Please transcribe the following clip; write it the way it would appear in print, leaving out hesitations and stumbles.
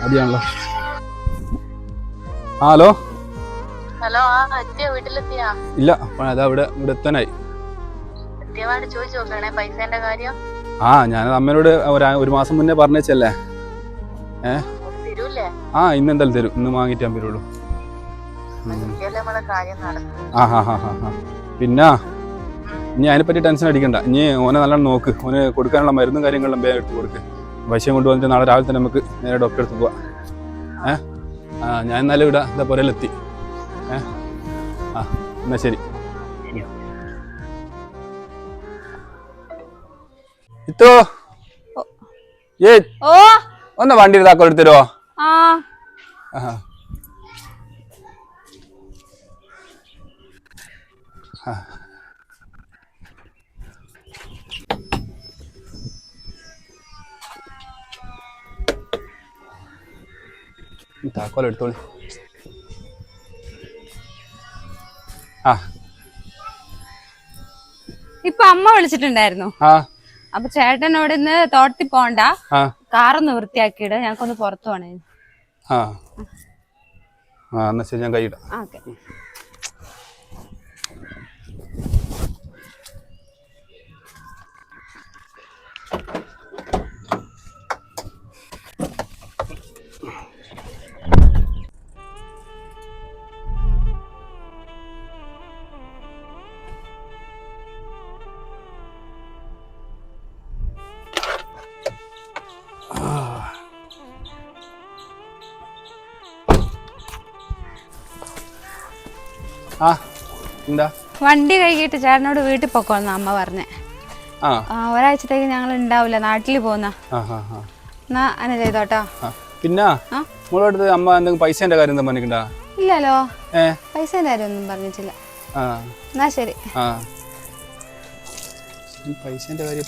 അടിയാണല്ലോ. Hello hello, വീട്ടിലെത്തിയാ? ഇല്ല, അതാ ഇവിടെ എത്താനായി. ചോദിച്ചു നോക്കണേ പൈസേന്റെ കാര്യം. ഞാൻ അമ്മേനോട് ഒരു മാസം മുന്നേ പറഞ്ഞേച്ചല്ലേ. തരൂല്ലേ? ഇന്ന് എന്തായാലും തരും. ഇന്ന് വാങ്ങിട്ട് ഞാൻ വരുള്ളൂ. പിന്നെ ഇനി അതിനെപ്പറ്റി ടെൻഷൻ അടിക്കണ്ട. ഇനി ഓനെ നല്ലോണം നോക്ക്. ഓന് കൊടുക്കാനുള്ള മരുന്നും കാര്യങ്ങളും വേഗം എടുത്ത് കൊടുക്ക്. പൈസയും കൊണ്ട് വന്നിട്ട് നാളെ രാവിലെ തന്നെ നമുക്ക് നേരെ ഡോക്ടറെ അടുത്ത് പോവാം. ഞാൻ എന്നാലും ഇവിടെ എന്താ പുരയിലെത്തി. എന്നാ ശരി. ഇത്തോ ഒന്ന് വണ്ടി താക്കോ എടുത്തരുവോ? താക്കോൽ എടുത്തോളി. ഇപ്പൊ അമ്മ വിളിച്ചിട്ടുണ്ടായിരുന്നു. അപ്പൊ ചേട്ടനോട് ഇന്ന് തോട്ടത്തിൽ പോണ്ട, കാറൊന്ന് വൃത്തിയാക്കിയിട്, ഞങ്ങൾക്കൊന്ന് പുറത്തു പോണേ. എന്നാ ശരി, ഞാൻ കൈയിടാം. ഓക്കെ. എന്താ? വണ്ടി കഴുകിയിട്ട് ചേട്ടനോട് വീട്ടിൽ പൊക്കോന്ന അമ്മ പറഞ്ഞേ. ഒരാഴ്ചത്തേക്ക് ഞങ്ങൾ ഉണ്ടാവില്ല, നാട്ടിൽ പോന്ന. എന്നാ അങ്ങനെ ചെയ്തോട്ടോ. പിന്നെ നമ്മളടുത്ത് അമ്മ എന്തെങ്കിലും പൈസേന്റെ കാര്യം എന്താ പറഞ്ഞിട്ടുണ്ടാ? ഇല്ലല്ലോ, പൈസേന്റെ കാര്യം ഒന്നും പറഞ്ഞിട്ടില്ല. എന്നാ ശരി. പൈസേന്റെ കാര്യം